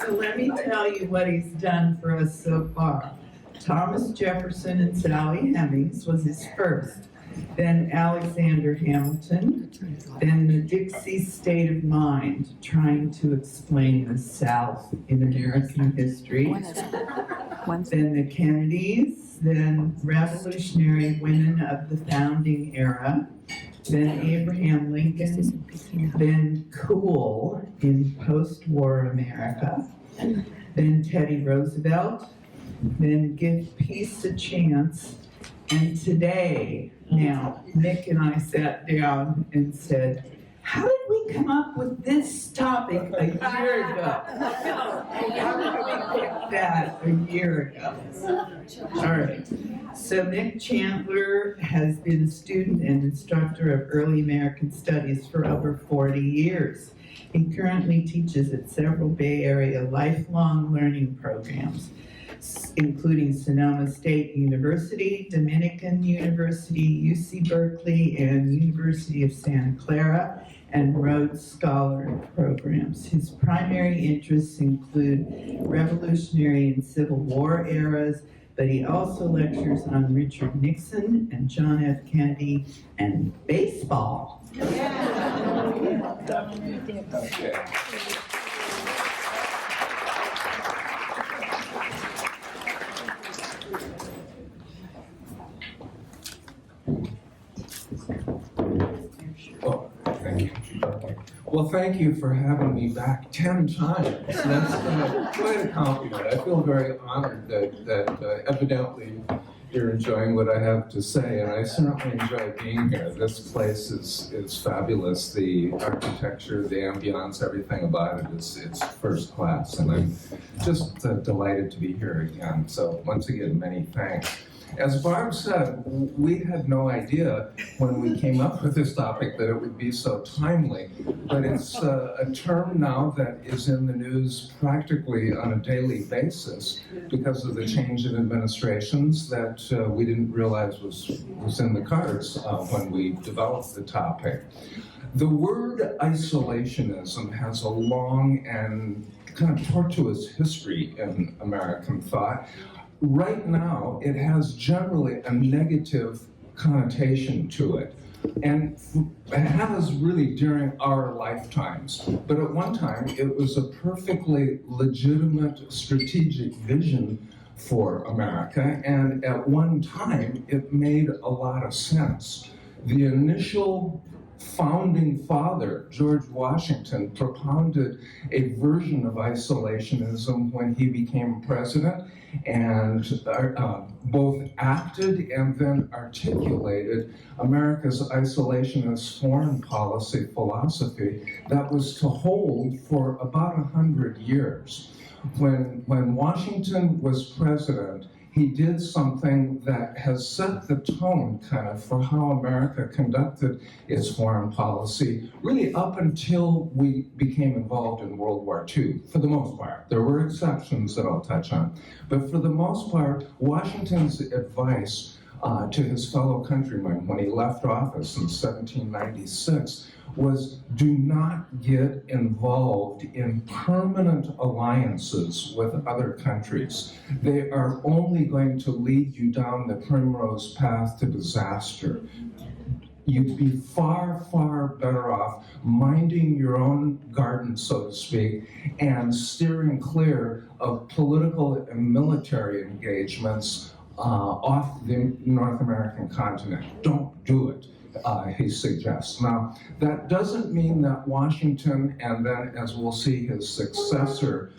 So let me tell you what he's done for us so far. Thomas Jefferson and Sally Hemings was his first. Then Alexander Hamilton. Then the Dixie State of Mind, trying to explain the South in American history. Then the Kennedys. Then revolutionary women of the founding era. Then Abraham Lincoln. Then cool in post-war America. Then Teddy Roosevelt. Then give peace a chance. And today, now, Mick and I sat down and said, how did we come up with this topic a year ago? How did we pick that a year ago? All right. So Mick Chantler has been a student and instructor of early American studies for over 40 years. He currently teaches at several Bay Area lifelong learning programs, including Sonoma State University, Dominican University, UC Berkeley, and University of Santa Clara, and Rhodes Scholar programs. His primary interests include Revolutionary and Civil War eras, but he also lectures on Richard Nixon and John F. Kennedy and baseball. Oh, thank you. Well, thank you for having me back 10 times. That's quite a compliment. I feel very honored that evidently you're enjoying what I have to say, and I certainly enjoy being here. This place is fabulous. The architecture, the ambiance, everything about it it's first class, and I'm just delighted to be here again. So once again, many thanks. As Barb said, we had no idea when we came up with this topic that it would be so timely, but it's a term now that is in the news practically on a daily basis because of the change in administrations that we didn't realize was in the cards when we developed the topic. The word isolationism has a long and kind of tortuous history in American thought. Right now, it has generally a negative connotation to it, and it has really during our lifetimes. But at one time, it was a perfectly legitimate strategic vision for America, and at one time, it made a lot of sense. The initial founding father, George Washington, propounded a version of isolationism when he became president, and both acted and then articulated America's isolationist foreign policy philosophy that was to hold for about 100 years. When Washington was president, he did something that has set the tone kind of for how America conducted its foreign policy, really up until we became involved in World War II, for the most part. There were exceptions that I'll touch on. But for the most part, Washington's advice to his fellow countrymen when he left office in 1796 was do not get involved in permanent alliances with other countries. They are only going to lead you down the primrose path to disaster. You'd be far, far better off minding your own garden, so to speak, and steering clear of political and military engagements off the North American continent. Don't do it, he suggests. Now, that doesn't mean that Washington, and then, as we'll see, his successor,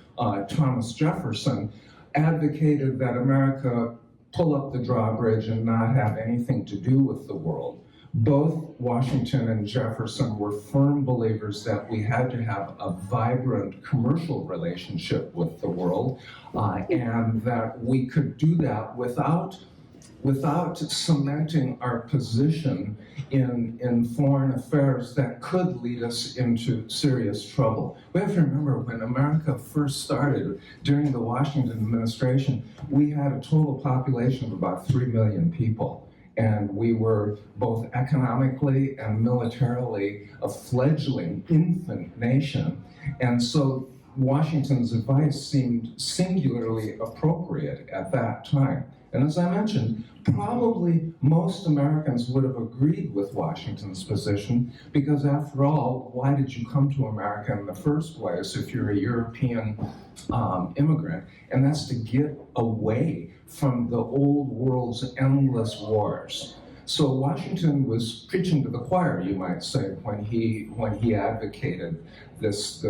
Thomas Jefferson, advocated that America pull up the drawbridge and not have anything to do with the world. Both Washington and Jefferson were firm believers that we had to have a vibrant commercial relationship with the world, and that we could do that without cementing our position in foreign affairs that could lead us into serious trouble. We have to remember when America first started, during the Washington administration, we had a total population of about 3 million people. And we were both economically and militarily a fledgling infant nation. And so Washington's advice seemed singularly appropriate at that time. And as I mentioned, probably most Americans would have agreed with Washington's position because after all, why did you come to America in the first place if you're a European immigrant? And that's to get away from the old world's endless wars. So Washington was preaching to the choir, you might say, when he advocated this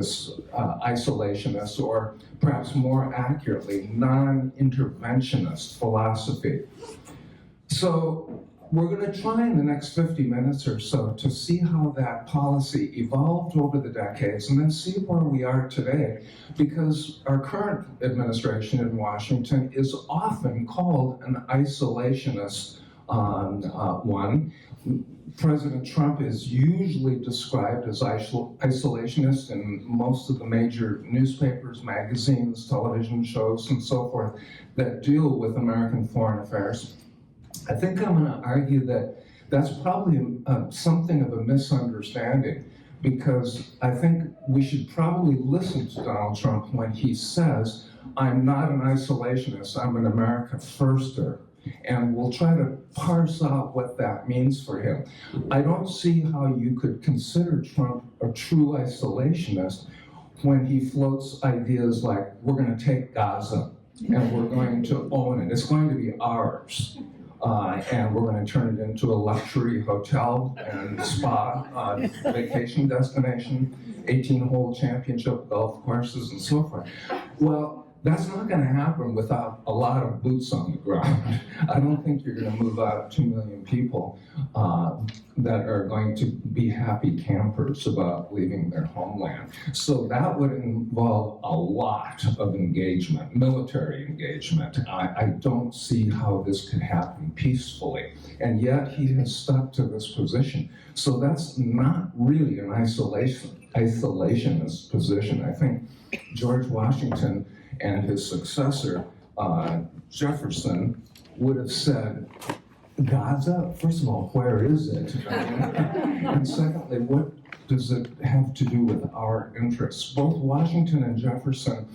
isolationist, or perhaps more accurately, non-interventionist philosophy. So we're going to try in the next 50 minutes or so to see how that policy evolved over the decades and then see where we are today, because our current administration in Washington is often called an isolationist one. President Trump is usually described as isolationist in most of the major newspapers, magazines, television shows, and so forth that deal with American foreign affairs. I think I'm going to argue that that's probably something of a misunderstanding, because I think we should probably listen to Donald Trump when he says, "I'm not an isolationist, I'm an America firster." And we'll try to parse out what that means for him. I don't see how you could consider Trump a true isolationist when he floats ideas like, we're going to take Gaza and we're going to own it. It's going to be ours. And we're going to turn it into a luxury hotel and spa, vacation destination, 18-hole championship golf courses, and so forth. Well, that's not going to happen without a lot of boots on the ground. I don't think you're going to move out 2 million people that are going to be happy campers about leaving their homeland. So that would involve a lot of engagement, military engagement. I don't see how this could happen peacefully. And yet he has stuck to this position. So that's not really an isolationist position. I think George Washington and his successor, Jefferson, would have said, Gaza, first of all, where is it? And secondly, what does it have to do with our interests? Both Washington and Jefferson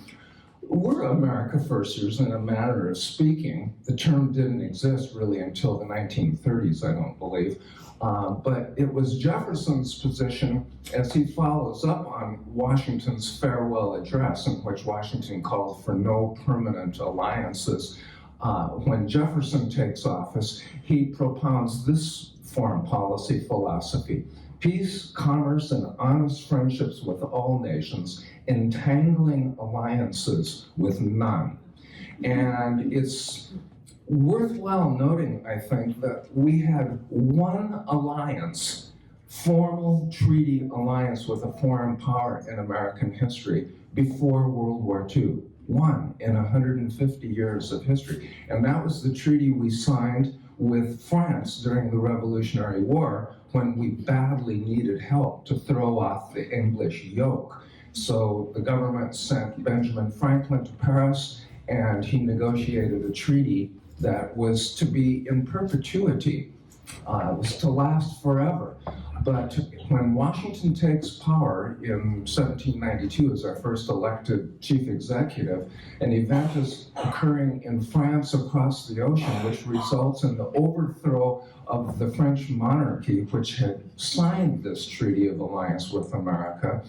were America firsters in a manner of speaking. The term didn't exist really until the 1930s, I don't believe. But it was Jefferson's position, as he follows up on Washington's farewell address, in which Washington called for no permanent alliances. When Jefferson takes office, he propounds this foreign policy philosophy: peace, commerce, and honest friendships with all nations, entangling alliances with none. And it's worthwhile noting, I think, that we had one alliance, formal treaty alliance with a foreign power in American history before World War II. One in 150 years of history. And that was the treaty we signed with France during the Revolutionary War, when we badly needed help to throw off the English yoke. So the government sent Benjamin Franklin to Paris, and he negotiated a treaty that was to be in perpetuity. It was to last forever. But when Washington takes power in 1792 as our first elected chief executive, an event is occurring in France across the ocean, which results in the overthrow of the French monarchy, which had signed this treaty of alliance with America.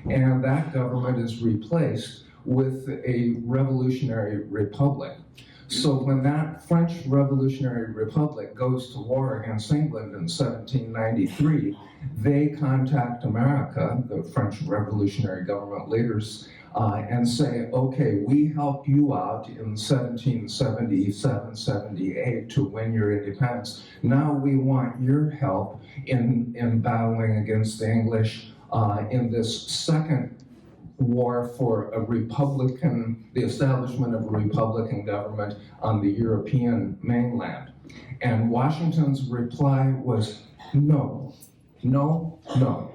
And that government is replaced with a revolutionary republic. So when that French Revolutionary Republic goes to war against England in 1793, they contact America, the French Revolutionary government leaders, and say, okay, we helped you out in 1777, 78 to win your independence. Now we want your help in battling against the English in this second war for the establishment of a republican government on the European mainland. And Washington's reply was no, no, no.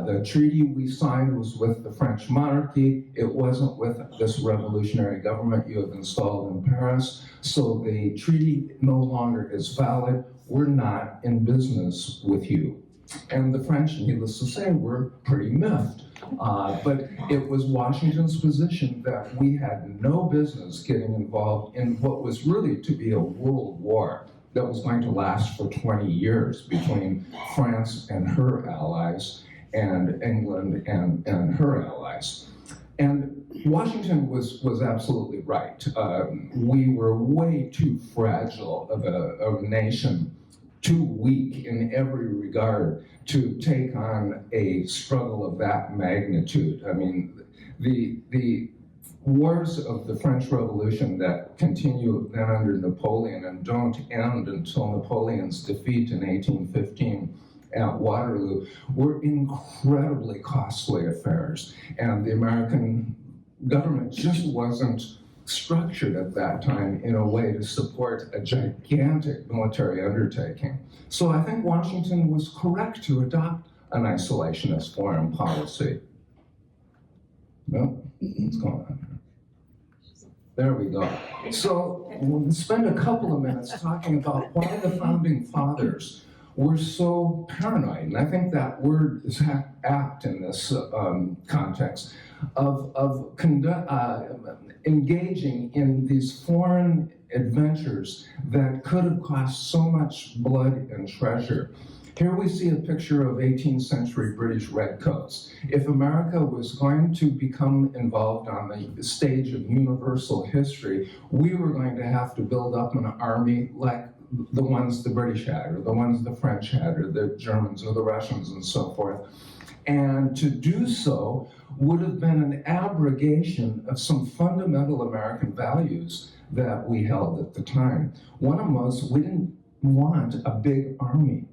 The treaty we signed was with the French monarchy. It wasn't with this revolutionary government you have installed in Paris. So the treaty no longer is valid. We're not in business with you. And the French, needless to say, were pretty miffed. But it was Washington's position that we had no business getting involved in what was really to be a world war that was going to last for 20 years between France and her allies and England and her allies. And Washington was absolutely right. We were way too fragile of a nation, too weak in every regard to take on a struggle of that magnitude. I mean, the wars of the French Revolution that continue then under Napoleon and don't end until Napoleon's defeat in 1815 at Waterloo were incredibly costly affairs. And the American government just wasn't structured at that time in a way to support a gigantic military undertaking. So I think Washington was correct to adopt an isolationist foreign policy. No, what's going on here? There we go. So we'll spend a couple of minutes talking about why the founding fathers were so paranoid, and I think that word is apt in this context of engaging in these foreign adventures that could have cost so much blood and treasure. Here we see a picture of 18th century British redcoats. If America was going to become involved on the stage of universal history, we were going to have to build up an army like the ones the British had, or the ones the French had, or the Germans, or the Russians, and so forth. And to do so would have been an abrogation of some fundamental American values that we held at the time. One of them was we didn't want a big army.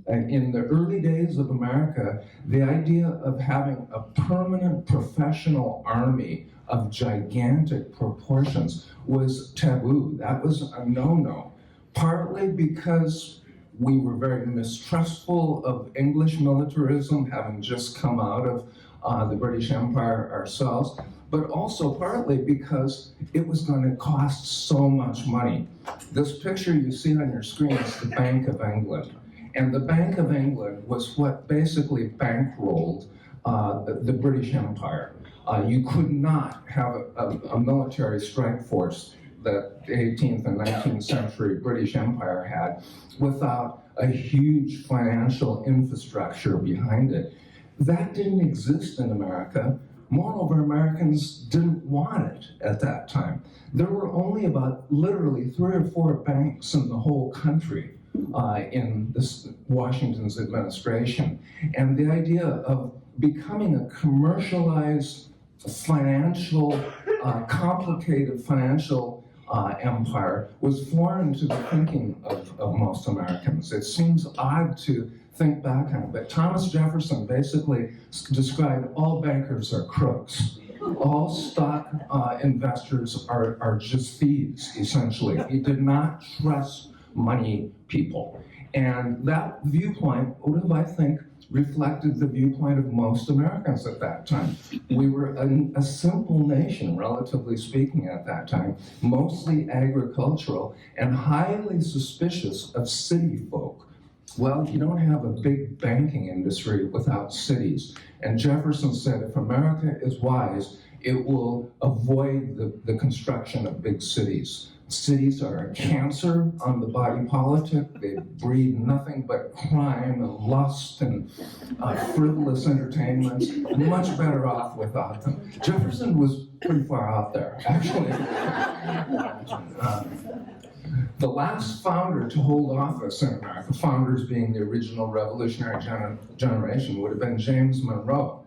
In the early days of America, the idea of having a permanent professional army of gigantic proportions was taboo. That was a no-no. Partly because we were very mistrustful of English militarism, having just come out of the British Empire ourselves, but also partly because it was going to cost so much money. This picture you see on your screen is the Bank of England. And the Bank of England was what basically bankrolled the British Empire. You could not have a military strike force that the 18th and 19th century British Empire had without a huge financial infrastructure behind it. That didn't exist in America. Moreover, Americans didn't want it at that time. There were only about literally 3 or 4 banks in the whole country in this Washington's administration. And the idea of becoming a commercialized financial, complicated financial empire was foreign to the thinking of most Americans. It seems odd to think back on it, but Thomas Jefferson basically described all bankers are crooks. All stock investors are just thieves, essentially. He did not trust money people. And that viewpoint would have, I think, reflected the viewpoint of most Americans at that time. We were a simple nation, relatively speaking, at that time, mostly agricultural and highly suspicious of city folk. Well, you don't have a big banking industry without cities. And Jefferson said, if America is wise, it will avoid the construction of big cities. Cities are a cancer on the body politic. They breed nothing but crime and lust and frivolous entertainments. Much better off without them. Jefferson was pretty far out there, actually. The last founder to hold office in America, founders being the original revolutionary generation, would have been James Monroe.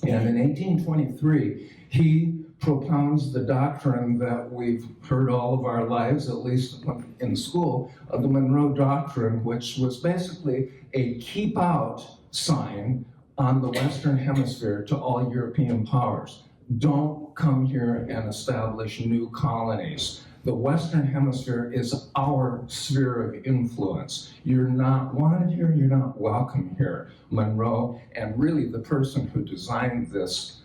And in 1823, he propounds the doctrine that we've heard all of our lives, at least in school, of the Monroe Doctrine, which was basically a keep out sign on the Western Hemisphere to all European powers. Don't come here and establish new colonies. The Western Hemisphere is our sphere of influence. You're not wanted here, you're not welcome here. Monroe, and really the person who designed this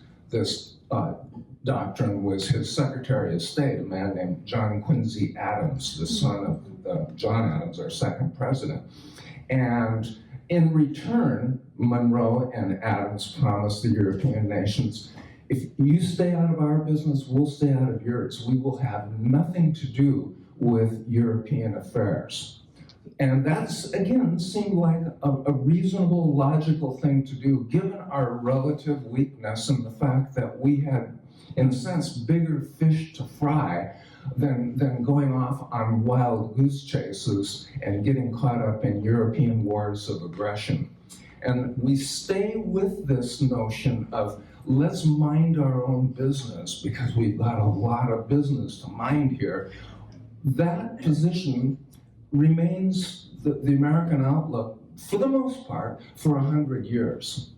doctrine was his Secretary of State, a man named John Quincy Adams, the son of John Adams, our second president. And In return, Monroe and Adams promised the European nations, if you stay out of our business, we'll stay out of yours. We will have nothing to do with European affairs. And that's, again, seemed like a reasonable, logical thing to do, given our relative weakness and the fact that we had, in a sense, bigger fish to fry than going off on wild goose chases and getting caught up in European wars of aggression. And we stay with this notion of let's mind our own business because we've got a lot of business to mind here. That position remains the American outlook, for the most part, for 100 years.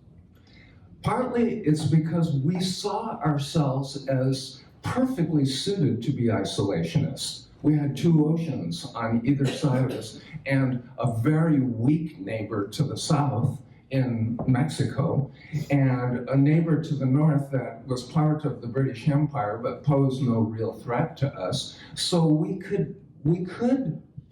Partly it's because we saw ourselves as perfectly suited to be isolationists. We had two oceans on either side of us and a very weak neighbor to the south in Mexico, and a neighbor to the north that was part of the British Empire but posed no real threat to us. So we could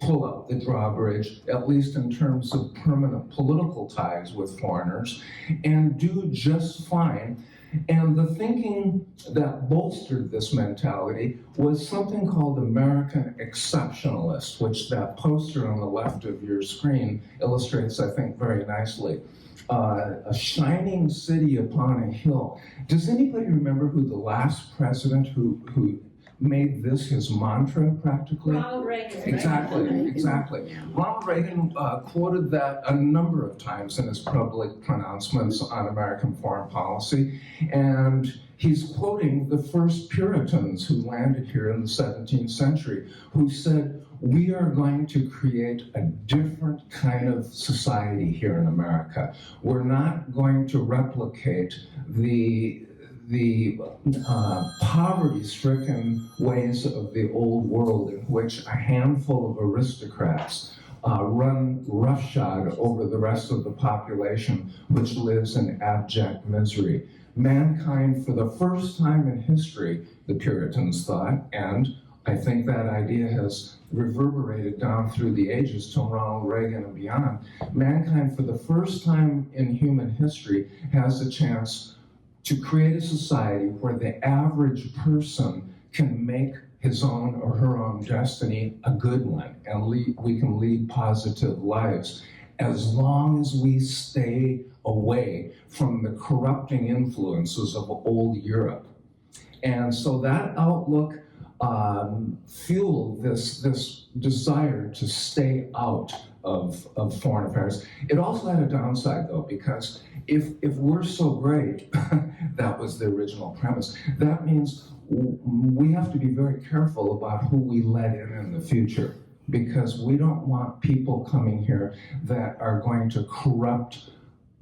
pull up the drawbridge, at least in terms of permanent political ties with foreigners, and do just fine. And the thinking that bolstered this mentality was something called American exceptionalist, which that poster on the left of your screen illustrates, I think, very nicely. A shining city upon a hill. Does anybody remember who the last president who made this his mantra practically? Ronald Reagan. Exactly. Ronald Reagan quoted that a number of times in his public pronouncements on American foreign policy, and he's quoting the first Puritans who landed here in the 17th century, who said, we are going to create a different kind of society here in America. We're not going to replicate the poverty-stricken ways of the old world in which a handful of aristocrats run roughshod over the rest of the population, which lives in abject misery. Mankind, for the first time in history, the Puritans thought, and I think that idea has reverberated down through the ages to Ronald Reagan and beyond, mankind, for the first time in human history, has a chance to create a society where the average person can make his own or her own destiny a good one, and we can lead positive lives as long as we stay away from the corrupting influences of old Europe. And so that outlook fueled this desire to stay out of foreign affairs. It also had a downside, though, because if we're so great, that was the original premise, that means we have to be very careful about who we let in the future, because we don't want people coming here that are going to corrupt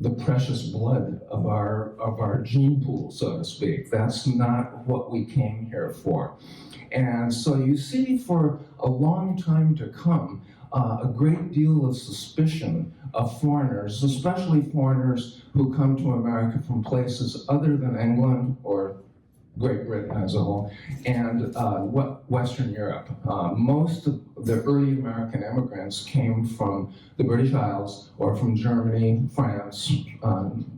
the precious blood of our gene pool, so to speak. That's not what we came here for. And so you see, for a long time to come, a great deal of suspicion of foreigners, especially foreigners who come to America from places other than England or Great Britain as a whole, and Western Europe. Most of the early American immigrants came from the British Isles or from Germany, France,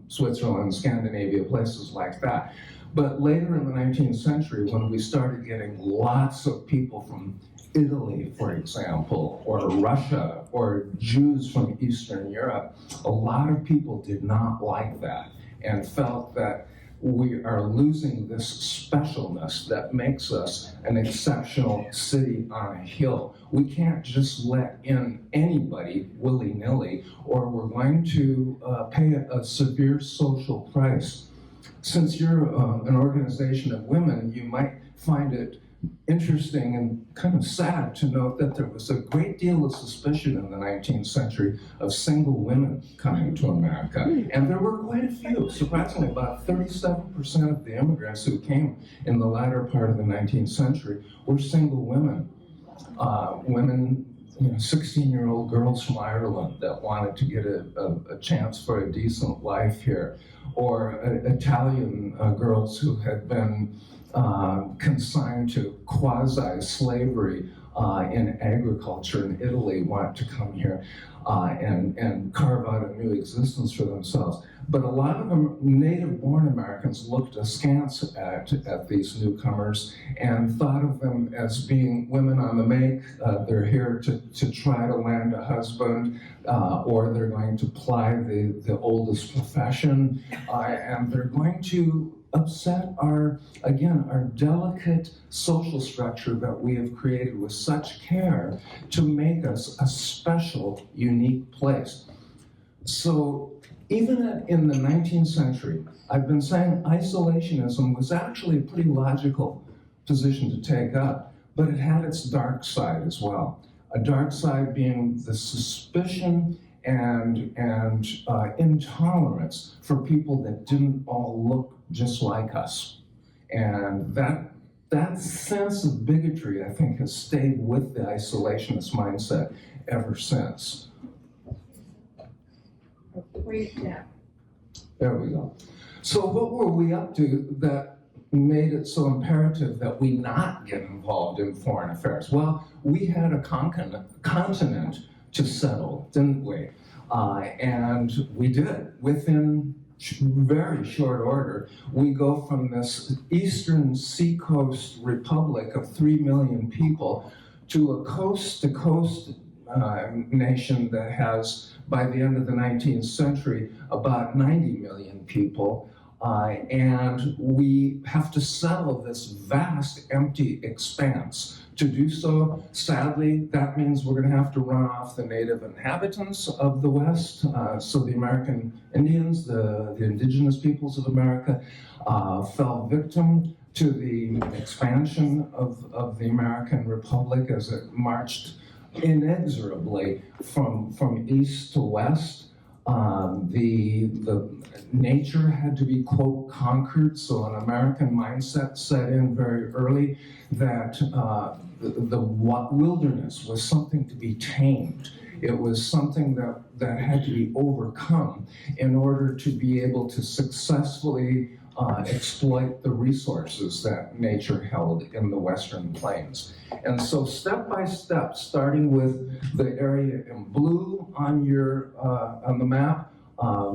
Switzerland, Scandinavia, places like that. But later in the 19th century, when we started getting lots of people from Italy, for example, or Russia, or Jews from Eastern Europe, a lot of people did not like that and felt that we are losing this specialness that makes us an exceptional city on a hill. We can't just let in anybody willy-nilly, or we're going to pay a severe social price. Since you're an organization of women, you might find it interesting and kind of sad to note that there was a great deal of suspicion in the 19th century of single women coming to America. And there were quite a few. Surprisingly, about 37% of the immigrants who came in the latter part of the 19th century were single women. Women, 16-year-old girls from Ireland that wanted to get a chance for a decent life here, or Italian girls who had been consigned to quasi-slavery in agriculture in Italy wanted to come here and carve out a new existence for themselves. But a lot of them, native-born Americans, looked askance at these newcomers and thought of them as being women on the make. They're here to try to land a husband, or they're going to ply the oldest profession, and they're going to upset our delicate social structure that we have created with such care to make us a special, unique place. So even in the 19th century, I've been saying isolationism was actually a pretty logical position to take up, but it had its dark side as well. A dark side being the suspicion and intolerance for people that didn't all look just like us. And that sense of bigotry, I think, has stayed with the isolationist mindset ever since. There we go. So what were we up to that made it so imperative that we not get involved in foreign affairs? Well, we had a continent to settle, didn't we? And we did. Within very short order, we go from this eastern seacoast republic of 3 million people to a coast-to-coast nation that has, by the end of the 19th century, about 90 million people. And we have to settle this vast, empty expanse. To do so, sadly, that means we're going to have to run off the native inhabitants of the West. So the American Indians, the indigenous peoples of America, fell victim to the expansion of the American Republic as it marched inexorably from east to west. The nature had to be, quote, conquered, so an American mindset set in very early that the wilderness was something to be tamed. It was something that had to be overcome in order to be able to successfully exploit the resources that nature held in the Western Plains. And so step by step, starting with the area in blue on the map,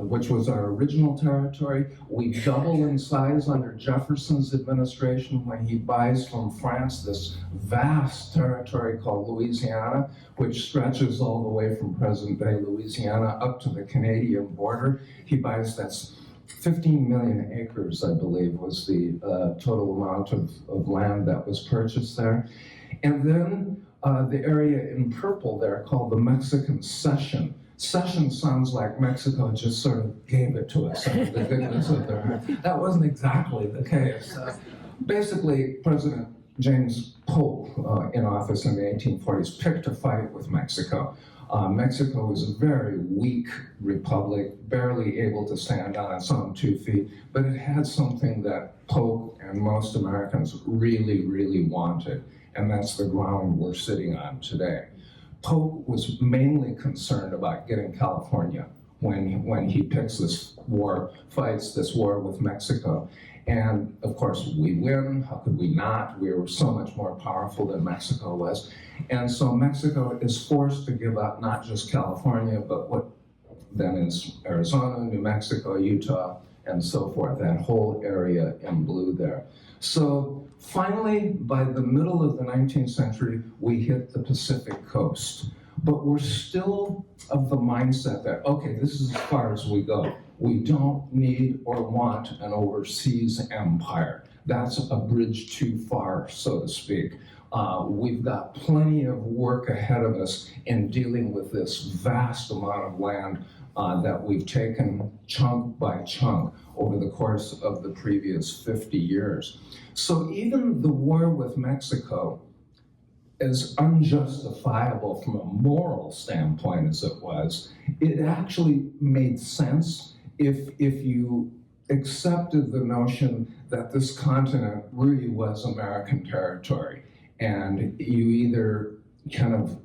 which was our original territory, we double in size under Jefferson's administration when he buys from France this vast territory called Louisiana, which stretches all the way from present-day Louisiana up to the Canadian border. He buys that's 15 million acres, I believe, was the total amount of land that was purchased there. And then the area in purple there called the Mexican Cession. Cession sounds like Mexico just sort of gave it to us out of the goodness of their heart. That wasn't exactly the case. Basically, President James Polk, in office in the 1840s, picked a fight with Mexico. Mexico was a very weak republic, barely able to stand on its own 2 feet, but it had something that Polk and most Americans really, really wanted, and that's the ground we're sitting on today. Polk was mainly concerned about getting California when he picks this war, fights this war with Mexico. And of course, we win. How could we not? We were so much more powerful than Mexico was. And so Mexico is forced to give up not just California, but what then is Arizona, New Mexico, Utah, and so forth, that whole area in blue there. So finally, by the middle of the 19th century, we hit the Pacific coast. But we're still of the mindset that, okay, this is as far as we go. We don't need or want an overseas empire. That's a bridge too far, so to speak. We've got plenty of work ahead of us in dealing with this vast amount of land that we've taken chunk by chunk over the course of the previous 50 years. So even the war with Mexico, as unjustifiable from a moral standpoint as it was, it actually made sense if you accepted the notion that this continent really was American territory. And you either kind of,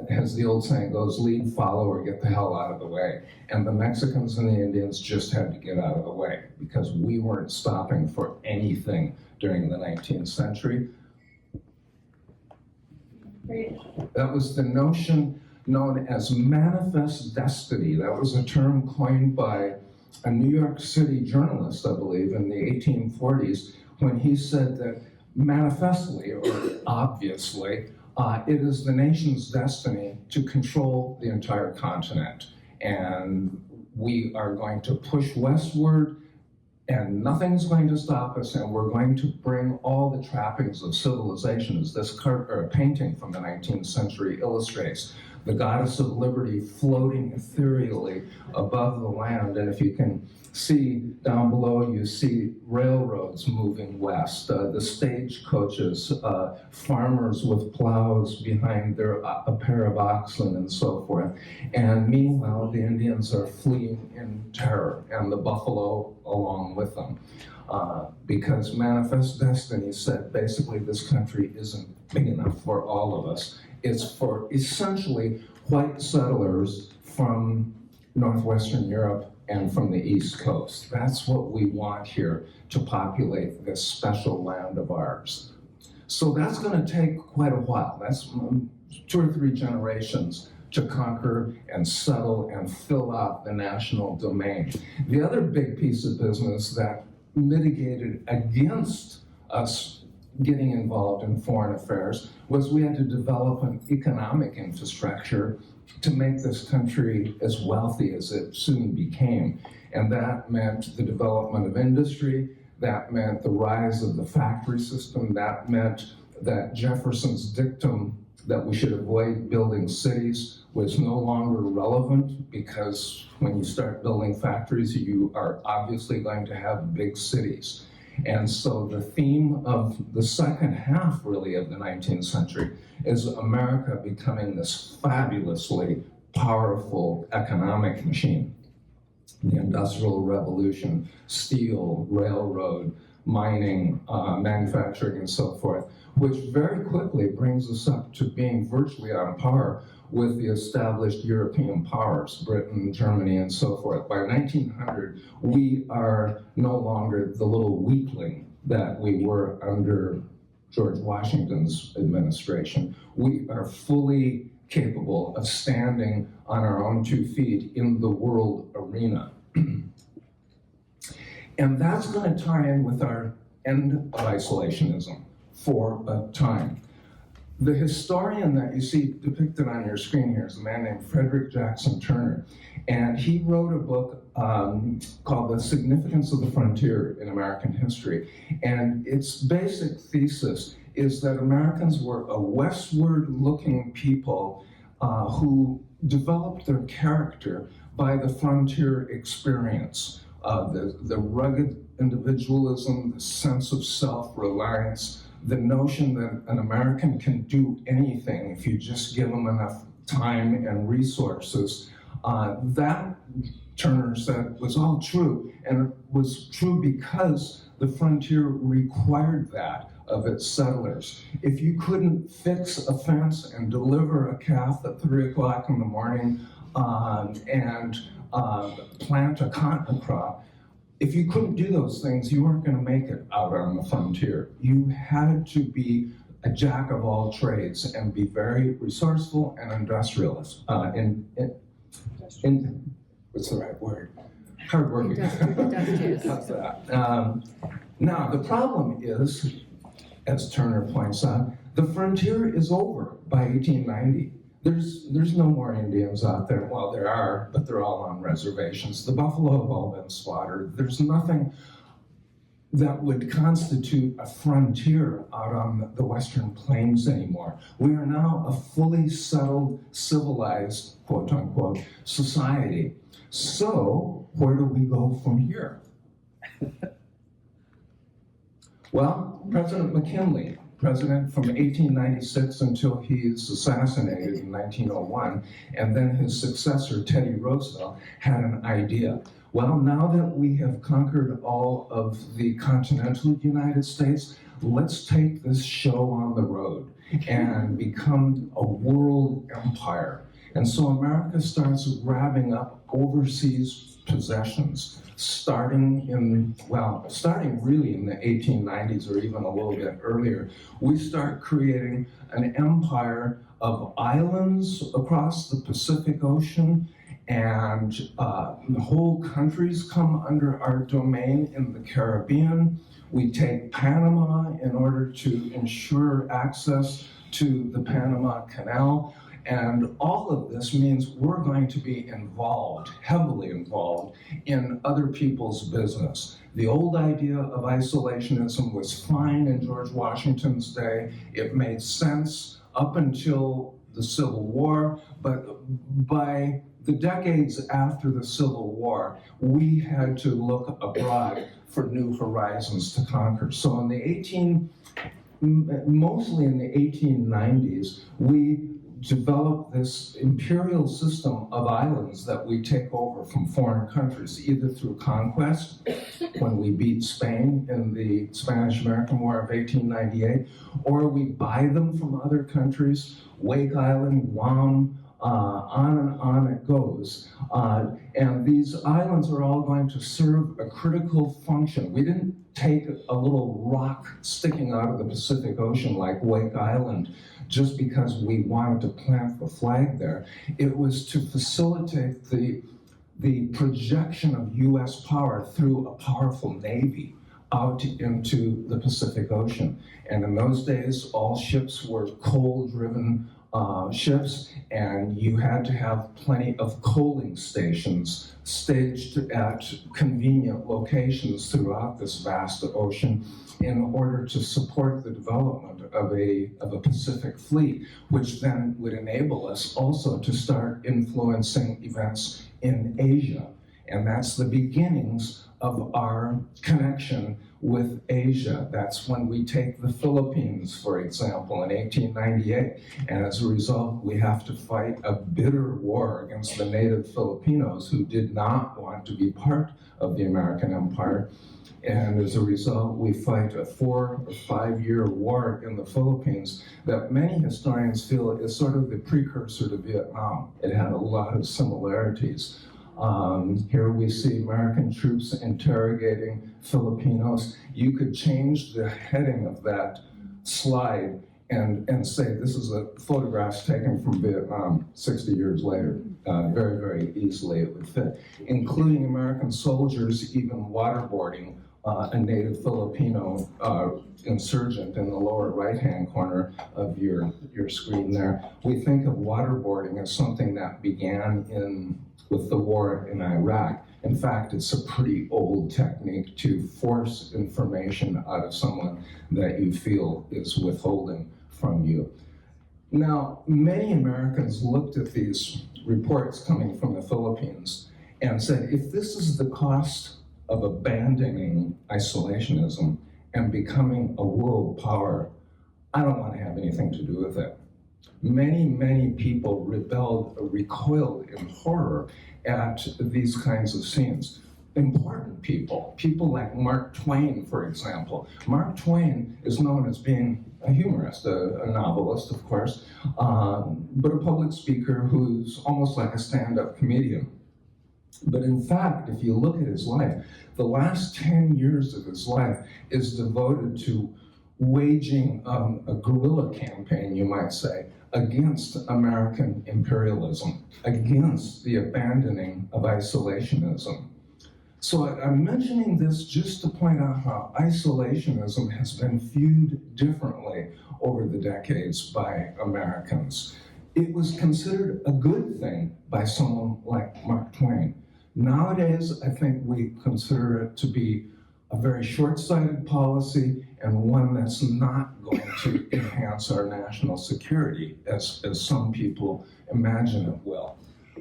as the old saying goes, lead, follow, or get the hell out of the way. And the Mexicans and the Indians just had to get out of the way because we weren't stopping for anything during the 19th century. That was the notion known as manifest destiny. That was a term coined by a New York City journalist, I believe, in the 1840s, when he said that manifestly, or obviously, it is the nation's destiny to control the entire continent. And we are going to push westward, and nothing's going to stop us, and we're going to bring all the trappings of civilization, as this painting from the 19th century illustrates. The goddess of liberty floating ethereally above the land, and if you can see down below, you see railroads moving west, the stagecoaches, farmers with plows behind a pair of oxen and so forth. And meanwhile, the Indians are fleeing in terror, and the buffalo along with them. Because Manifest Destiny said basically this country isn't big enough for all of us. It's for essentially white settlers from northwestern Europe and from the East Coast. That's what we want here to populate this special land of ours. So that's going to take quite a while. That's 2 or 3 generations to conquer and settle and fill out the national domain. The other big piece of business that mitigated against us getting involved in foreign affairs was we had to develop an economic infrastructure to make this country as wealthy as it soon became. And that meant the development of industry, that meant the rise of the factory system, that meant that Jefferson's dictum that we should avoid building cities was no longer relevant, because when you start building factories, you are obviously going to have big cities. And so the theme of the second half, really, of the 19th century is America becoming this fabulously powerful economic machine. The Industrial Revolution, steel, railroad, mining, manufacturing, and so forth, which very quickly brings us up to being virtually on par with the established European powers, Britain, Germany, and so forth. By 1900, we are no longer the little weakling that we were under George Washington's administration. We are fully capable of standing on our own 2 feet in the world arena. And that's going to tie in with our end of isolationism for a time. The historian that you see depicted on your screen here is a man named Frederick Jackson Turner, and he wrote a book called The Significance of the Frontier in American History. And its basic thesis is that Americans were a westward-looking people who developed their character by the frontier experience, the rugged individualism, the sense of self-reliance, the notion that an American can do anything if you just give them enough time and resources. That, Turner said, was all true, and it was true because the frontier required that of its settlers. If you couldn't fix a fence and deliver a calf at 3 o'clock in the morning and plant a cotton crop, if you couldn't do those things, you weren't going to make it out on the frontier. You had to be a jack of all trades and be very resourceful and industrialist. What's the right word? Hardworking. How's that? Now, the problem is, as Turner points out, the frontier is over by 1890. There's no more Indians out there. Well, there are, but they're all on reservations. The buffalo have all been slaughtered. There's nothing that would constitute a frontier out on the Western Plains anymore. We are now a fully settled, civilized, quote unquote, society. So, where do we go from here? Well, President McKinley, president from 1896 until he's assassinated in 1901, and then his successor, Teddy Roosevelt, had an idea. Well, now that we have conquered all of the continental United States, let's take this show on the road and become a world empire. And so America starts grabbing up overseas possessions, starting really in the 1890s or even a little bit earlier. We start creating an empire of islands across the Pacific Ocean, and whole countries come under our domain in the Caribbean. We take Panama in order to ensure access to the Panama Canal. And all of this means we're going to be involved, heavily involved, in other people's business. The old idea of isolationism was fine in George Washington's day. It made sense up until the Civil War, but by the decades after the Civil War, we had to look abroad for new horizons to conquer. So mostly in the 1890s, we developed this imperial system of islands that we take over from foreign countries, either through conquest, when we beat Spain in the Spanish-American War of 1898, or we buy them from other countries, Wake Island, Guam, on and on it goes. And these islands are all going to serve a critical function. We didn't take a little rock sticking out of the Pacific Ocean like Wake Island just because we wanted to plant the flag there. It was to facilitate the projection of US power through a powerful navy out into the Pacific Ocean. And in those days, all ships were coal-driven ships, and you had to have plenty of coaling stations staged at convenient locations throughout this vast ocean in order to support the development of a Pacific fleet, which then would enable us also to start influencing events in Asia. And that's the beginnings of our connection with Asia. That's when we take the Philippines, for example, in 1898. And as a result, we have to fight a bitter war against the native Filipinos who did not want to be part of the American empire. And as a result, we fight a 4 or 5 year war in the Philippines that many historians feel is sort of the precursor to Vietnam. It had a lot of similarities. Here we see American troops interrogating Filipinos. You could change the heading of that slide and say this is a photographs taken from Vietnam 60 years later. Very, very easily it would fit, including American soldiers even waterboarding a native Filipino insurgent in the lower right-hand corner of your screen there. We think of waterboarding as something that began with the war in Iraq. In fact, it's a pretty old technique to force information out of someone that you feel is withholding from you. Now, many Americans looked at these reports coming from the Philippines and said, if this is the cost of abandoning isolationism and becoming a world power, I don't want to have anything to do with it. Many, many people recoiled in horror at these kinds of scenes. Important people like Mark Twain, for example. Mark Twain is known as being a humorist, a novelist, of course, but a public speaker who's almost like a stand-up comedian. But in fact, if you look at his life, the last 10 years of his life is devoted to waging a guerrilla campaign, you might say, against American imperialism, against the abandoning of isolationism. So I'm mentioning this just to point out how isolationism has been viewed differently over the decades by Americans. It was considered a good thing by someone like Mark Twain. Nowadays, I think we consider it to be a very short-sighted policy and one that's not going to enhance our national security as some people imagine it will.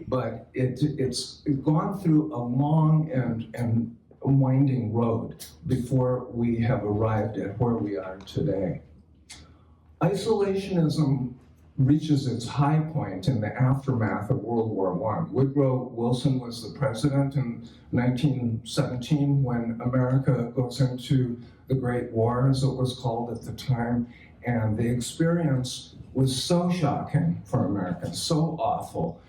But it's gone through a long and winding road before we have arrived at where we are today. Isolationism reaches its high point in the aftermath of World War I. Woodrow Wilson was the president in 1917 when America goes into the Great War, as it was called at the time, and the experience was so shocking for Americans, so awful,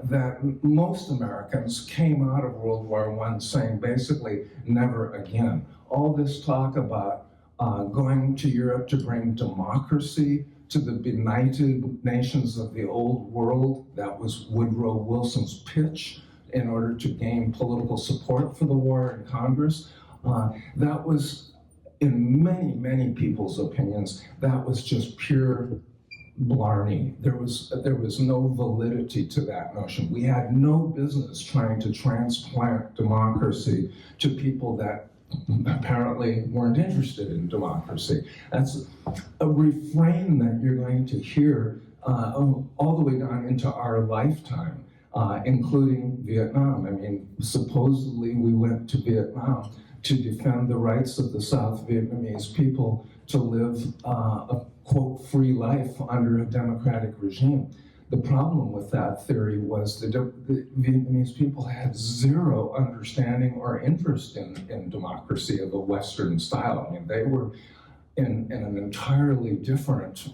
that most Americans came out of World War I saying basically, never again. All this talk about going to Europe to bring democracy to the benighted nations of the old world, that was Woodrow Wilson's pitch in order to gain political support for the war in Congress. That was, in many, many people's opinions, that was just pure blarney. There was no validity to that notion. We had no business trying to transplant democracy to people that apparently weren't interested in democracy. That's a refrain that you're going to hear all the way down into our lifetime, including Vietnam. I mean, supposedly we went to Vietnam to defend the rights of the South Vietnamese people to live a, quote, free life under a democratic regime. The problem with that theory was the Vietnamese people had zero understanding or interest in democracy of a Western style. I mean, they were in an entirely different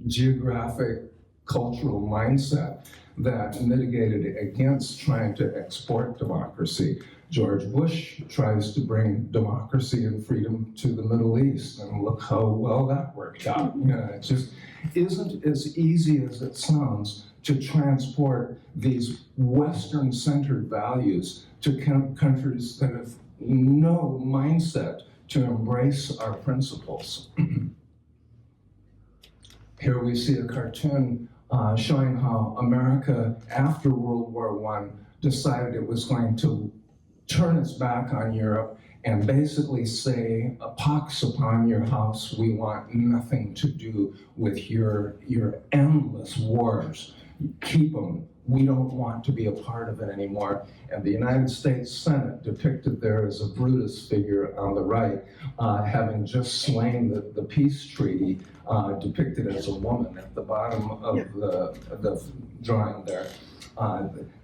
geographic, cultural mindset that mitigated against trying to export democracy. George Bush tries to bring democracy and freedom to the Middle East, and look how well that worked out. You know, it just isn't as easy as it sounds to transport these Western-centered values to countries that have no mindset to embrace our principles. Here we see a cartoon showing how America, after World War I, decided it was going to turn its back on Europe and basically say, a pox upon your house, we want nothing to do with your endless wars. Keep them. We don't want to be a part of it anymore. And the United States Senate, depicted there as a Brutus figure on the right, having just slain the peace treaty, depicted as a woman at the bottom of the drawing there.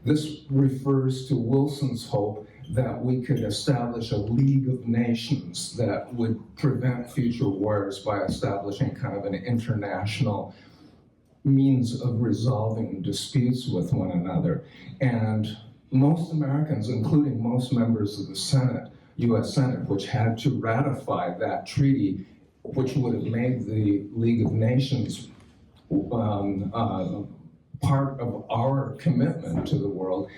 This refers to Wilson's hope that we could establish a League of Nations that would prevent future wars by establishing kind of an international means of resolving disputes with one another. And most Americans, including most members of the Senate, US Senate, which had to ratify that treaty, which would have made the League of Nations part of our commitment to the world,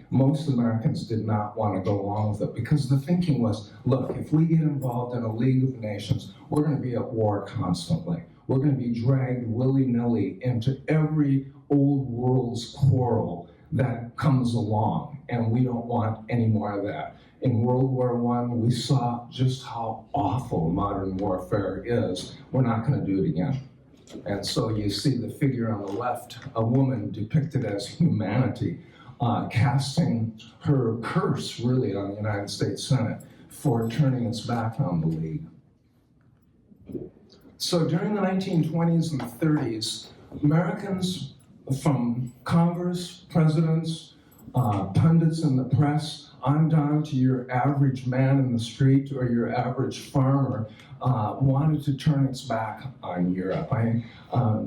most Americans did not want to go along with it, because the thinking was, look, if we get involved in a League of Nations, we're going to be at war constantly. We're going to be dragged willy-nilly into every old world's quarrel that comes along, and we don't want any more of that. In World War I, we saw just how awful modern warfare is. We're not going to do it again. And so you see the figure on the left, a woman depicted as humanity, casting her curse really on the United States Senate for turning its back on the League. So during the 1920s and 30s, Americans from Congress, presidents, pundits in the press, on down to your average man in the street or your average farmer, wanted to turn its back on Europe. I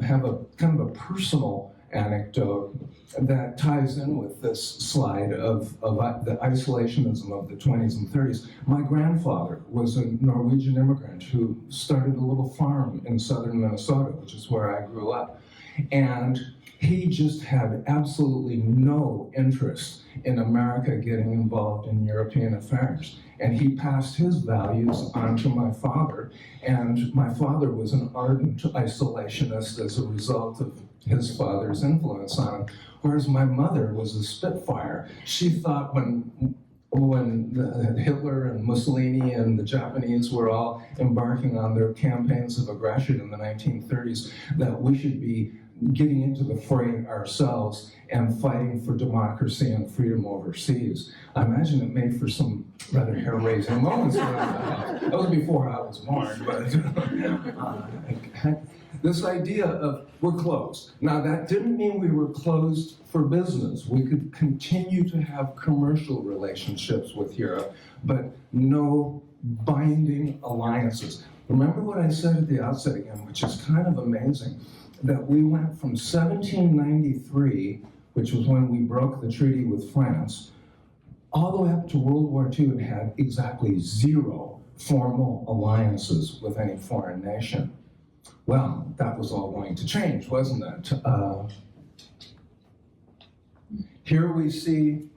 have a kind of a personal anecdote that ties in with this slide of the isolationism of the 20s and 30s. My grandfather was a Norwegian immigrant who started a little farm in southern Minnesota, which is where I grew up. And he just had absolutely no interest in America getting involved in European affairs. And he passed his values on to my father, and my father was an ardent isolationist as a result of his father's influence on him, whereas my mother was a Spitfire. She thought when Hitler and Mussolini and the Japanese were all embarking on their campaigns of aggression in the 1930s, that we should be getting into the fray ourselves and fighting for democracy and freedom overseas. I imagine it made for some rather hair-raising moments. That was before I was born, but this idea of we're closed. Now, that didn't mean we were closed for business. We could continue to have commercial relationships with Europe, but no binding alliances. Remember what I said at the outset again, which is kind of amazing, that we went from 1793, which was when we broke the treaty with France, all the way up to World War II and had exactly 0 formal alliances with any foreign nation. Well, that was all going to change, wasn't it? Here we see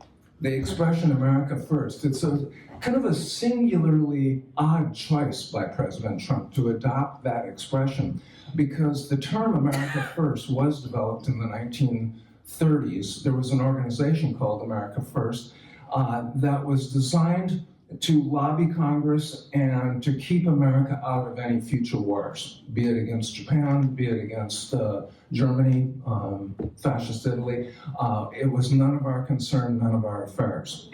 the expression America First. It's a kind of a singularly odd choice by President Trump to adopt that expression, because the term America First was developed in the 1930s. There was an organization called America First that was designed to lobby Congress and to keep America out of any future wars, be it against Japan, be it against Germany, fascist Italy. It was none of our concern, none of our affairs.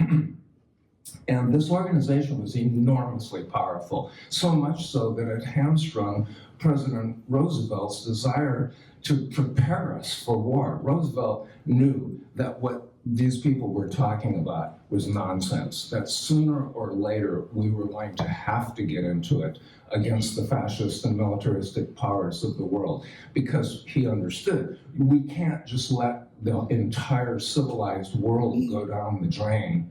And this organization was enormously powerful, so much so that it hamstrung President Roosevelt's desire to prepare us for war. Roosevelt knew that what these people were talking about was nonsense, that sooner or later we were going to have to get into it against the fascist and militaristic powers of the world, because he understood we can't just let the entire civilized world go down the drain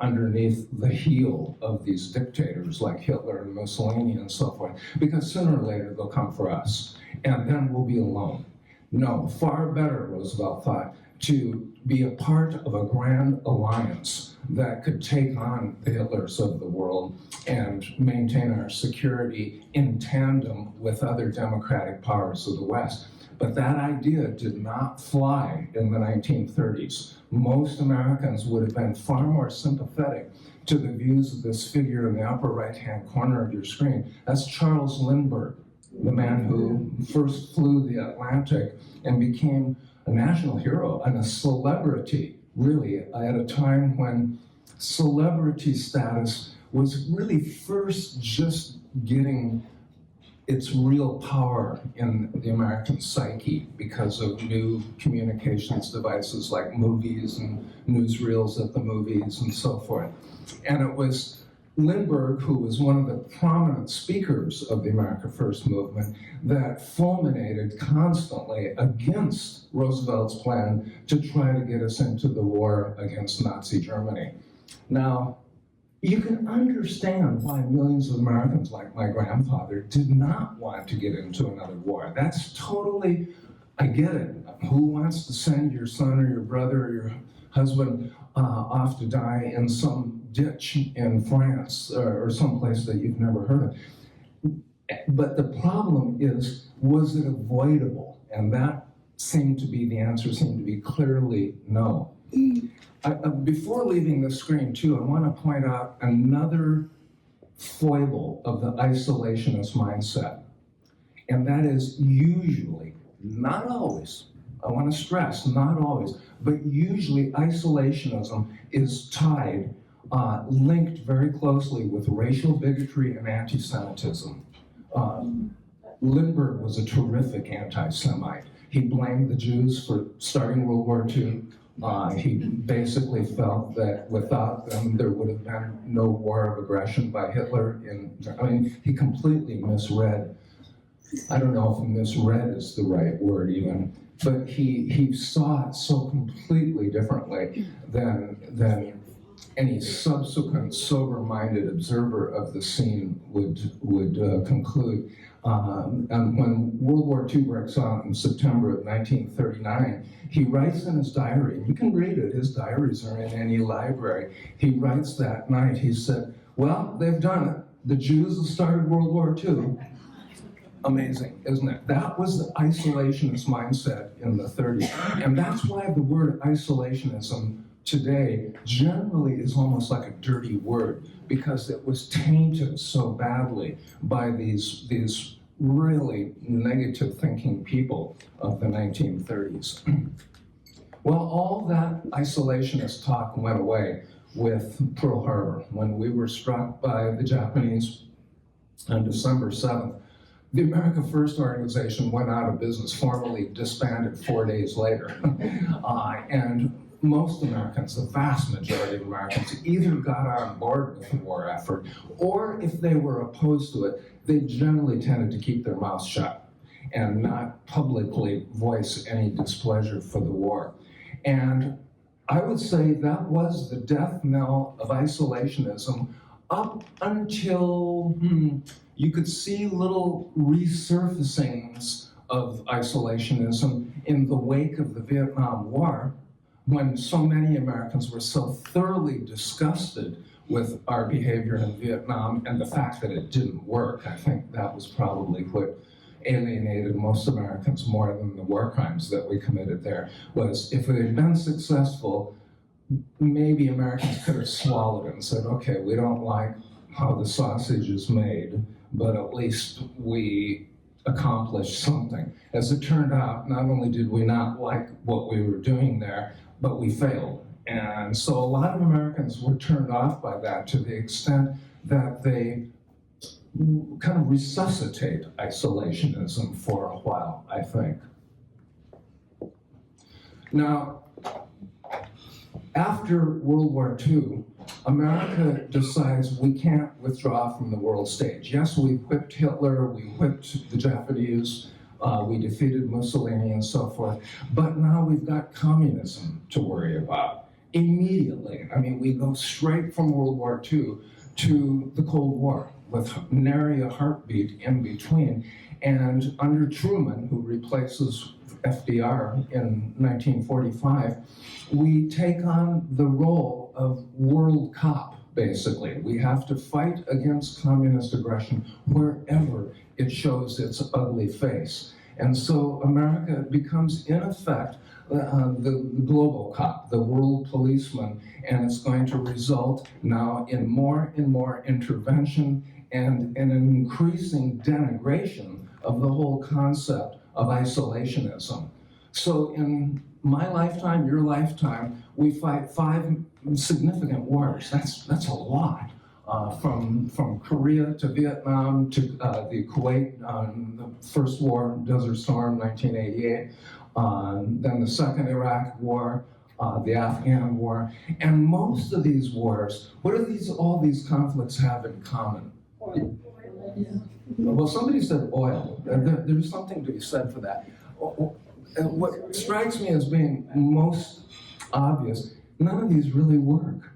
underneath the heel of these dictators like Hitler and Mussolini and so forth, because sooner or later they'll come for us, and then we'll be alone. No, far better, Roosevelt thought, to be a part of a grand alliance that could take on the Hitlers of the world and maintain our security in tandem with other democratic powers of the West. But that idea did not fly in the 1930s. Most Americans would have been far more sympathetic to the views of this figure in the upper right-hand corner of your screen. That's Charles Lindbergh, the man who first flew the Atlantic and became a national hero and a celebrity, really, at a time when celebrity status was really first just getting its real power in the American psyche because of new communications devices like movies and newsreels at the movies and so forth. And it was Lindbergh, who was one of the prominent speakers of the America First movement, that fulminated constantly against Roosevelt's plan to try to get us into the war against Nazi Germany. Now, you can understand why millions of Americans, like my grandfather, did not want to get into another war. That's totally, I get it. Who wants to send your son or your brother or your husband off to die in some ditch in France or someplace that you've never heard of? But the problem is, was it avoidable? And that seemed to be, the answer seemed to be clearly no. Before leaving the screen, too, I want to point out another foible of the isolationist mindset. And that is usually, not always, I want to stress, not always, but usually isolationism is tied, linked very closely with racial bigotry and anti-Semitism. Lindbergh was a terrific anti-Semite. He blamed the Jews for starting World War II. He basically felt that without them, there would have been no war of aggression by Hitler. He completely misread. I don't know if misread is the right word even, but he saw it so completely differently than any subsequent sober-minded observer of the scene would conclude. And when World War II breaks out in September of 1939, he writes in his diary, and you can read it, his diaries are in any library. He writes that night, he said, well, they've done it. The Jews have started World War II. Amazing, isn't it? That was the isolationist mindset in the 30s. And that's why the word isolationism today generally is almost like a dirty word, because it was tainted so badly by these really negative thinking people of the 1930s. Well, all that isolationist talk went away with Pearl Harbor. When we were struck by the Japanese on December 7th, the America First organization went out of business, formally disbanded 4 days later. And most Americans, the vast majority of Americans, either got on board with the war effort, or if they were opposed to it, they generally tended to keep their mouths shut and not publicly voice any displeasure for the war. And I would say that was the death knell of isolationism up until you could see little resurfacings of isolationism in the wake of the Vietnam War, when so many Americans were so thoroughly disgusted with our behavior in Vietnam and the fact that it didn't work. I think that was probably what alienated most Americans more than the war crimes that we committed there, was if it had been successful, maybe Americans could have swallowed it and said, okay, we don't like how the sausage is made, but at least we accomplished something. As it turned out, not only did we not like what we were doing there, but we failed. And so a lot of Americans were turned off by that to the extent that they kind of resuscitate isolationism for a while, I think. Now, after World War II, America decides we can't withdraw from the world stage. Yes, we whipped Hitler, we whipped the Japanese, we defeated Mussolini and so forth, but now we've got communism to worry about immediately. I mean, we go straight from World War II to the Cold War with nary a heartbeat in between. And under Truman, who replaces FDR in 1945, we take on the role of world cop, basically. We have to fight against communist aggression wherever it shows its ugly face. And so America becomes, in effect, the globo-cop, the world policeman, and it's going to result now in more and more intervention and an increasing denigration of the whole concept of isolationism. So in my lifetime, your lifetime, we fight 5 significant wars. That's a lot. From Korea to Vietnam to the Kuwait, the first war, Desert Storm, 1988, then the second Iraq war, the Afghan war, and most of these wars, what do all these conflicts have in common? Well, somebody said oil. There's something to be said for that. What strikes me as being most obvious, none of these really work.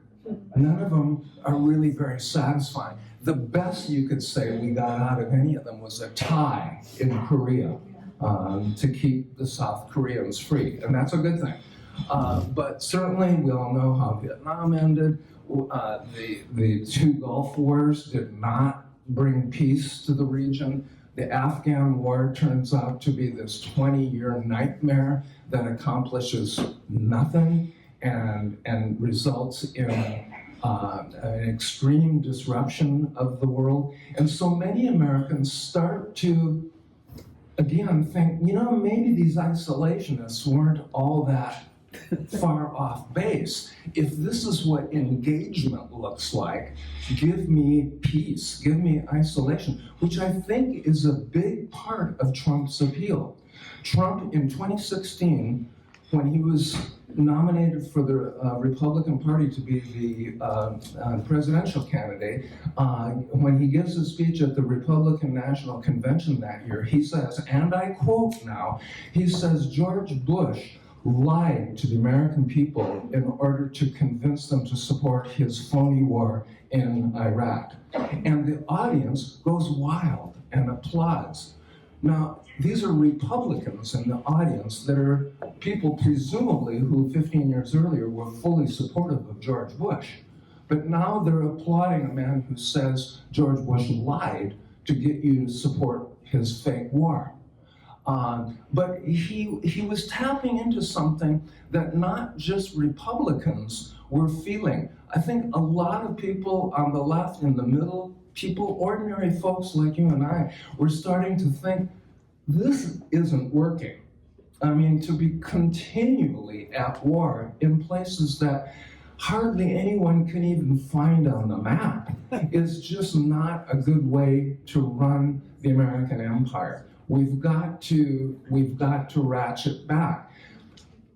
None of them are really very satisfying. The best you could say we got out of any of them was a tie in Korea to keep the South Koreans free, and that's a good thing. But certainly we all know how Vietnam ended. The 2 Gulf Wars did not bring peace to the region. The Afghan war turns out to be this 20-year nightmare that accomplishes nothing and results in an extreme disruption of the world. And so many Americans start to, again, think, maybe these isolationists weren't all that far off base. If this is what engagement looks like, give me peace, give me isolation, which I think is a big part of Trump's appeal. Trump in 2016, when he was nominated for the Republican Party to be the presidential candidate, when he gives a speech at the Republican National Convention that year, he says, and I quote now, he says, George Bush lied to the American people in order to convince them to support his phony war in Iraq. And the audience goes wild and applauds. Now, these are Republicans in the audience that are people presumably who 15 years earlier were fully supportive of George Bush. But now they're applauding a man who says George Bush lied to get you to support his fake war. But he was tapping into something that not just Republicans were feeling. I think a lot of people on the left, in the middle, people, ordinary folks like you and I, were starting to think, this isn't working. I mean, to be continually at war in places that hardly anyone can even find on the map is just not a good way to run the American empire. We've got to ratchet back.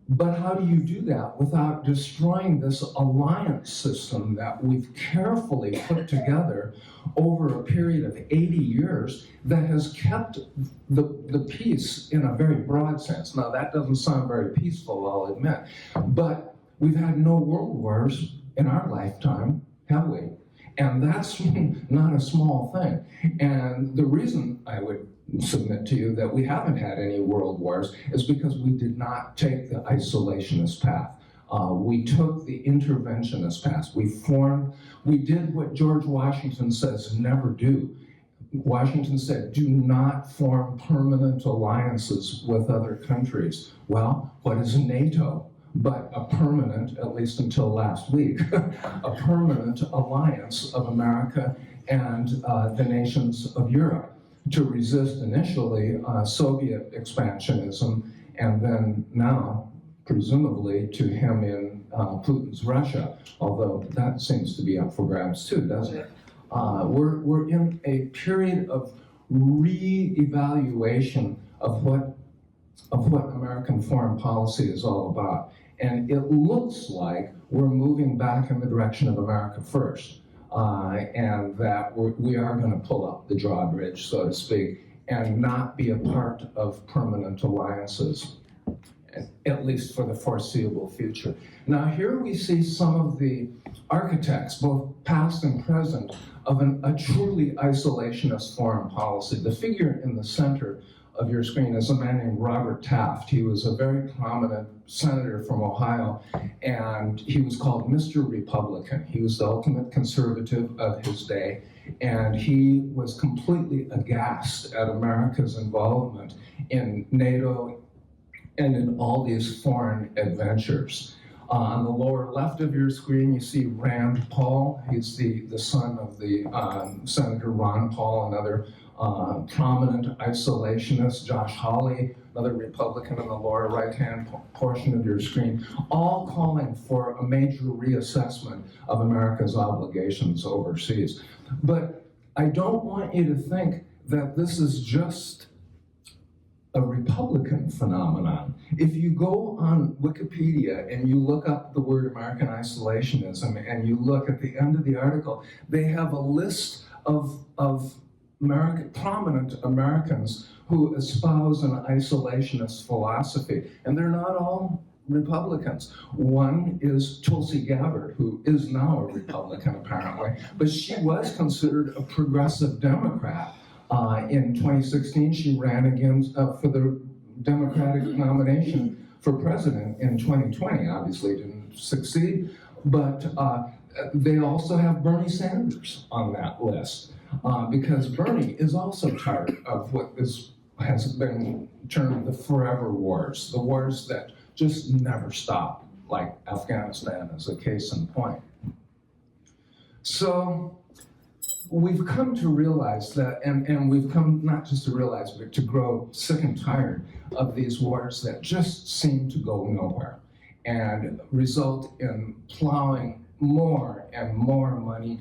But how do you do that without destroying this alliance system that we've carefully put together over a period of 80 years that has kept the peace in a very broad sense? Now, that doesn't sound very peaceful, I'll admit, but we've had no world wars in our lifetime, have we? And that's not a small thing. And the reason I would submit to you that we haven't had any world wars is because we did not take the isolationist path. We took the interventionist path. We did what George Washington says never do. Washington said, do not form permanent alliances with other countries. Well, what is NATO? But a permanent, at least until last week, a permanent alliance of America and the nations of Europe to resist initially Soviet expansionism, and then now, presumably, to hem in Putin's Russia, although that seems to be up for grabs too, doesn't it? We're in a period of re-evaluation of what American foreign policy is all about. And it looks like we're moving back in the direction of America first. And that we are going to pull up the drawbridge, so to speak, and not be a part of permanent alliances, at least for the foreseeable future. Now, here we see some of the architects, both past and present, of a truly isolationist foreign policy. The figure in the center of your screen is a man named Robert Taft. He was a very prominent senator from Ohio, and he was called Mr. Republican. He was the ultimate conservative of his day, and he was completely aghast at America's involvement in NATO and in all these foreign adventures. On the lower left of your screen, you see Rand Paul. He's the son of the Senator Ron Paul, another prominent isolationist. Josh Hawley, another Republican in the lower right-hand portion of your screen, all calling for a major reassessment of America's obligations overseas. But I don't want you to think that this is just a Republican phenomenon. If you go on Wikipedia and you look up the word American isolationism and you look at the end of the article, they have a list of prominent Americans who espouse an isolationist philosophy, and they're not all Republicans. One is Tulsi Gabbard, who is now a Republican apparently, but she was considered a progressive Democrat. In 2016, she ran against for the Democratic nomination for president in 2020. Obviously didn't succeed, but they also have Bernie Sanders on that list. Because Bernie is also tired of what has been termed the forever wars, the wars that just never stop, like Afghanistan is a case in point. So we've come to realize that, and we've come not just to realize, but to grow sick and tired of these wars that just seem to go nowhere and result in plowing more and more money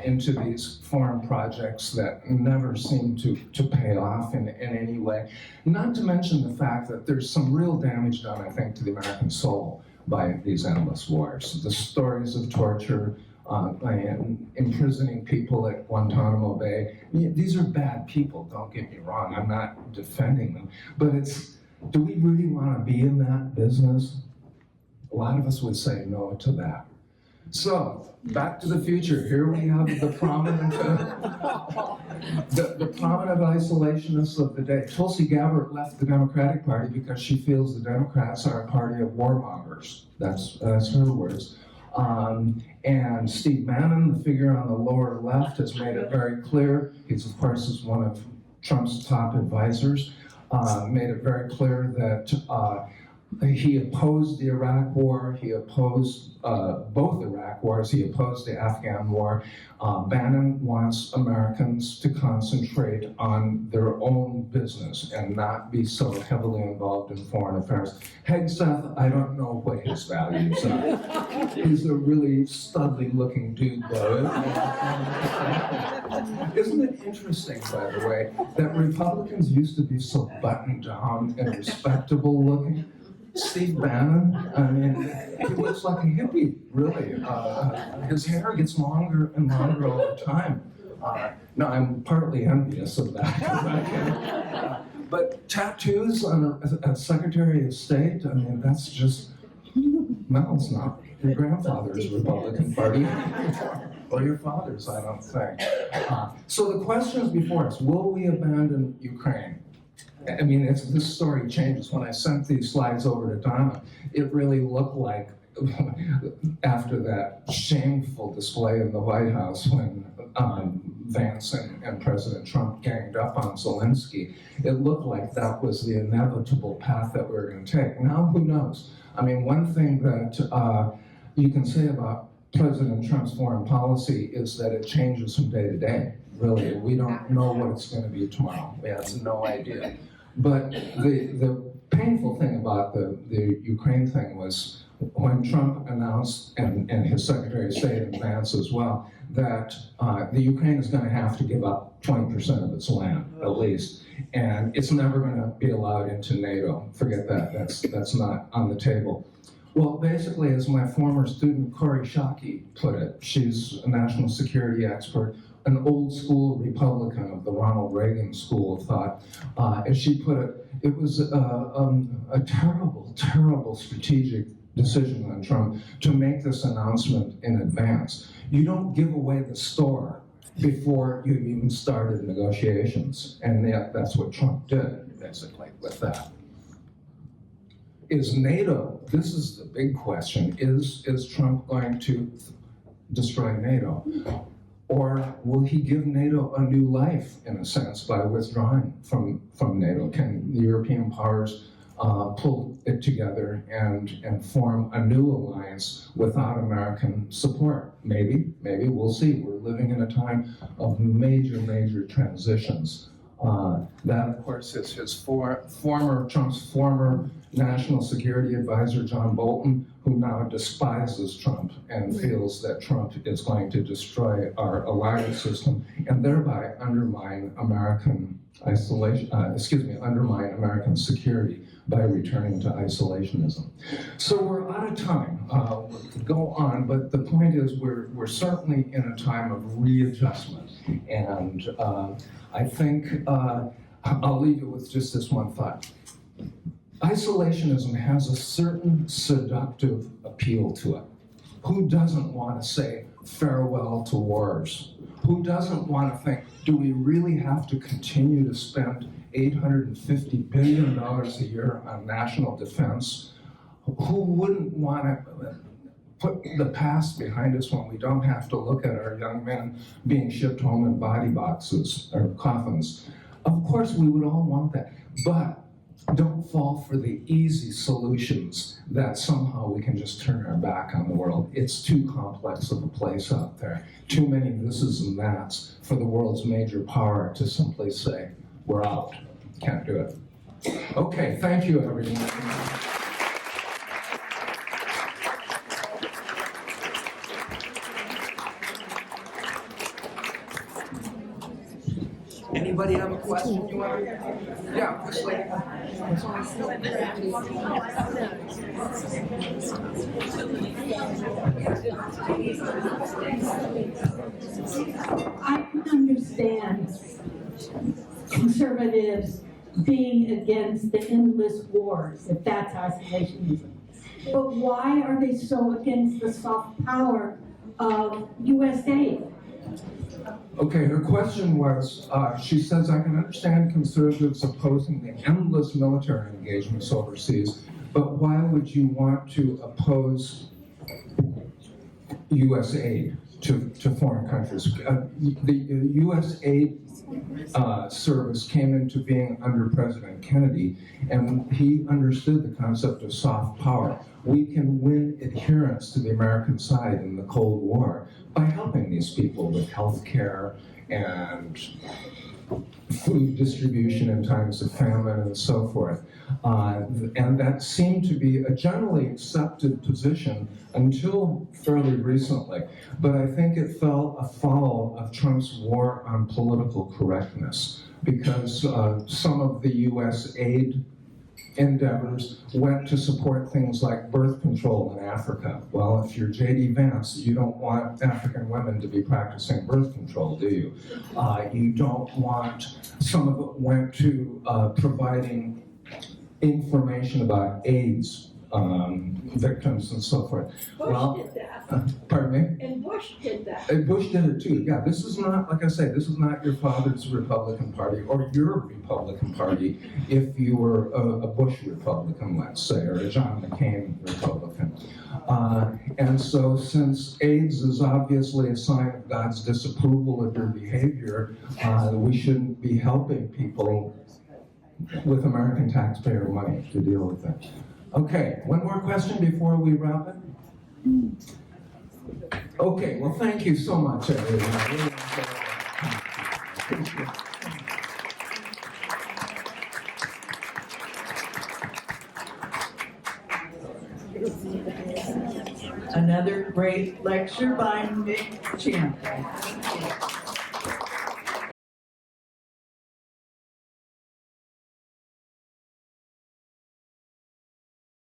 into these foreign projects that never seem to pay off in any way. Not to mention the fact that there's some real damage done, I think, to the American soul by these endless wars. The stories of torture, imprisoning people at Guantanamo Bay. These are bad people, don't get me wrong. I'm not defending them. But do we really want to be in that business? A lot of us would say no to that. So, back to the future. Here we have the prominent, the prominent isolationists of the day. Tulsi Gabbard left the Democratic Party because she feels the Democrats are a party of warmongers. That's her words. And Steve Bannon, the figure on the lower left, has made it very clear. He's, of course, is one of Trump's top advisors. Made it very clear that he opposed the Iraq War, he opposed both Iraq wars, he opposed the Afghan War. Bannon wants Americans to concentrate on their own business and not be so heavily involved in foreign affairs. Hegseth, I don't know what his values are. He's a really studly looking dude though. Isn't it interesting, by the way, that Republicans used to be so buttoned down and respectable looking? Steve Bannon. I mean, he looks like a hippie, really. His hair gets longer and longer all the time. No, I'm partly envious of that. 'Cause I can, but tattoos on a Secretary of State, I mean, that's just, no, it's not your grandfather's Republican Party. Or your father's, I don't think. So the question is before us, will we abandon Ukraine? I mean, this story changes. When I sent these slides over to Donna, it really looked like, after that shameful display in the White House when Vance and President Trump ganged up on Zelensky, it looked like that was the inevitable path that we were going to take. Now, who knows? I mean, one thing that you can say about President Trump's foreign policy is that it changes from day to day. Really, we don't know what it's going to be tomorrow. We have no idea. But the painful thing about the Ukraine thing was when Trump announced, and his Secretary of State and Vance as well, that the Ukraine is going to have to give up 20% of its land, at least. And it's never going to be allowed into NATO. Forget that. That's not on the table. Well, basically, as my former student Kori Schake put it, she's a national security expert, an old school Republican of the Ronald Reagan school of thought. As she put it, it was a terrible, terrible strategic decision on Trump to make this announcement in advance. You don't give away the store before you even started negotiations. And that's what Trump did, basically, with that. Is NATO, this is the big question, is Trump going to destroy NATO? Or will he give NATO a new life, in a sense, by withdrawing from NATO? Can the European powers pull it together and form a new alliance without American support? Maybe, we'll see. We're living in a time of major transitions. That, of course, is Trump's former national security advisor, John Bolton, who now despises Trump and feels that Trump is going to destroy our alliance system and thereby undermine American undermine American security by returning to isolationism. So we're out of time. We could go on, but the point is we're certainly in a time of readjustment. And I think I'll leave you with just this one thought. Isolationism has a certain seductive appeal to it. Who doesn't want to say farewell to wars? Who doesn't want to think, do we really have to continue to spend $850 billion a year on national defense? Who wouldn't want to put the past behind us when we don't have to look at our young men being shipped home in body boxes or coffins? Of course, we would all want that, but don't fall for the easy solutions that somehow we can just turn our back on the world. It's too complex of a place out there. Too many thises and that's for the world's major power to simply say, we're out. Can't do it. Okay, thank you, everyone. Anybody have a question you want to? Yeah, this lady. I can understand conservatives being against the endless wars, if that's isolationism. But why are they so against the soft power of U.S. aid? Okay, her question was, she says, I can understand conservatives opposing the endless military engagements overseas, but why would you want to oppose U.S. aid to foreign countries? The U.S. aid service came into being under President Kennedy, and he understood the concept of soft power. We can win adherence to the American side in the Cold War by helping these people with health care and food distribution in times of famine and so forth. And that seemed to be a generally accepted position until fairly recently. But I think it fell afoul of Trump's war on political correctness, because some of the U.S. aid endeavors went to support things like birth control in Africa. Well, if you're J.D. Vance, you don't want African women to be practicing birth control, do you? You don't want, some of it went to providing information about AIDS victims and so forth. Bush did that. Pardon me? And Bush did that. And Bush did it too. Yeah, this is not, like I say, this is not your father's Republican Party or your Republican Party if you were a Bush Republican, let's say, or a John McCain Republican. And so since AIDS is obviously a sign of God's disapproval of your behavior, we shouldn't be helping people with American taxpayer money to deal with it. Okay, one more question before we wrap it? Okay, well, thank you so much, everyone. I really enjoyed Another great lecture by Mick Chantler.